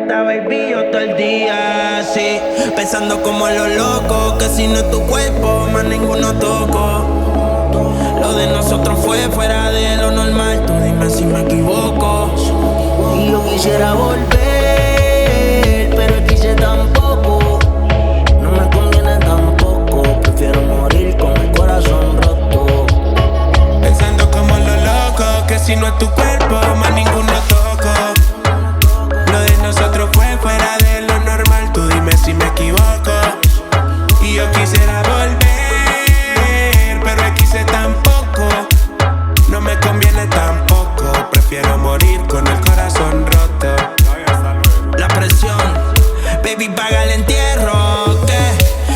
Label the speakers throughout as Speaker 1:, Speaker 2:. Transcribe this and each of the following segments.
Speaker 1: esta baby yo todo el día, sí. Pensando como lo loco, que si no es tu cuerpo, más ninguno toco. Lo de nosotros fue fuera de lo normal, tú dime si me equivoco.
Speaker 2: Y yo quisiera volver, pero quise tampoco. No me conviene tampoco, prefiero morir con el corazón roto.
Speaker 1: Pensando como lo loco, que si no es tu cuerpo, más ninguno toco. Lo de nosotros fue fuera de lo normal, tú dime si me equivoco. Y yo quisiera volver, pero quise tampoco. No me conviene tampoco, prefiero morir con el corazón roto. La presión, baby, paga el entierro. ¿Qué?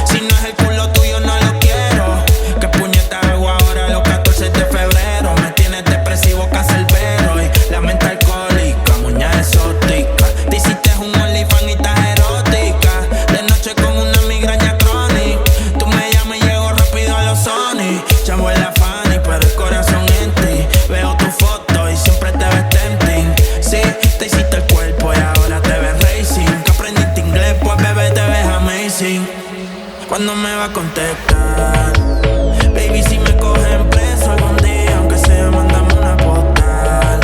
Speaker 1: Si no es el culo tuyo no lo quiero. ¿Qué puñeta hago ahora los 14 de febrero? Me tienes depresivo, cancerbero y la mente alcohólica, muña exótica. Te hiciste un OnlyFans y estás erótica. De noche con una migraña crónica. Tú me llamas y llego rápido a los Sony. Chamo en la Fanny, pero el corazón en ti. Veo tu foto y siempre te ves tempting. Sí, te hiciste el cuerpo y ahora te ves racing. Que aprendiste inglés, pues bebé te ves amazing. ¿Cuándo me va a contestar? Baby, si me cogen preso algún día, aunque sea, mándame una postal.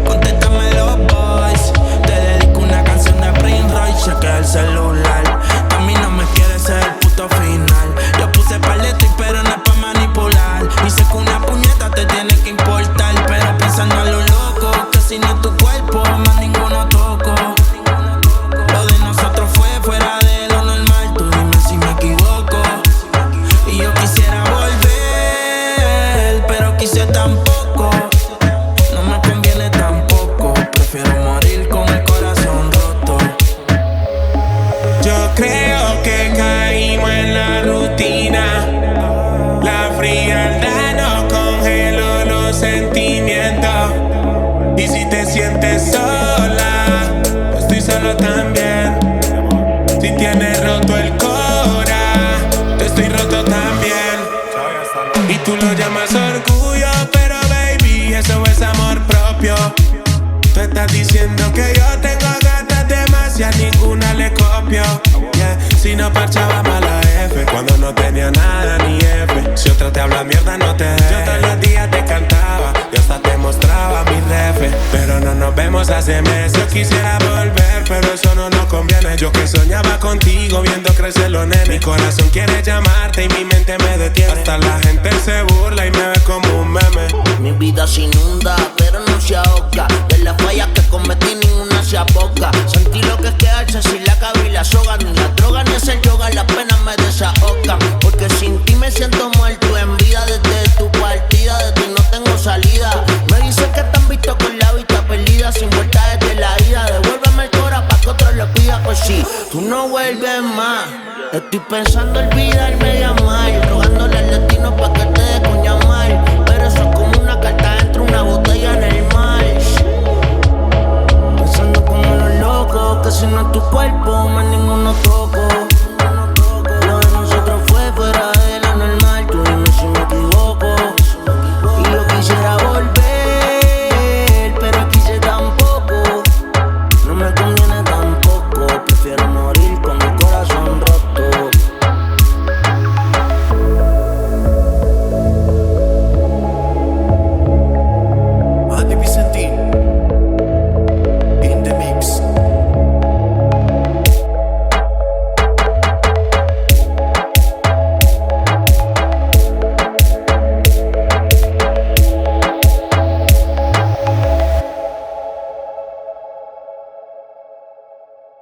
Speaker 1: Contéstame los boys, te dedico una canción de Prince Royce, chequea el celular. A mí no me quieres ser el puto final. Yo puse paleta y pero no es pa' manipular. Dice que una puñeta te tiene que importar, pero pensando a lo loco, que si no es tu cuerpo, más ninguno toco. Lo de nosotros fue fuera de lo normal, tú dime si me equivoco. Y yo quisiera volver, pero quise tampoco. No me conviene tampoco, prefiero morir con el corazón roto. Yo creo que caímos en la rutina. La frialdad nos congeló los sentimientos. Y si te sientes sola, yo estoy solo también. Si tienes roto el cora, yo estoy roto también. Y tú lo llamas orgullo, pero baby, eso es amor propio. Tú estás diciendo que yo tengo gatas de más y a ninguna le copio. Yeah. Si no parchaba mala F, cuando no tenía nada ni F. Si otra te habla mierda no te dejes. Yo todos los días te cantaba, yo hasta te mostraba mi refe. Pero no nos vemos hace meses. Yo quisiera volver, pero eso no nos conviene. Yo que soñaba contigo viendo crecer los nenes. Mi corazón quiere llamarte y mi mente me detiene. Hasta la gente se burla y me ve como un meme.
Speaker 2: Mi vida se inunda, pero no se ahoga. De las fallas que cometí ninguna se aboca. Sentí lo que es quedarse sin la cama y la soga. Ni la droga ni hacer yoga, las penas me desahogan. Porque sin ti me siento muerto en vida. Desde tu partida, de ti no tengo salida. Me dicen que te han visto con la vista perdida, sin vuelta desde la ida. Devuélveme el cora pa' que otro le pida. Pues si tú no vuelves más, estoy pensando olvidarme.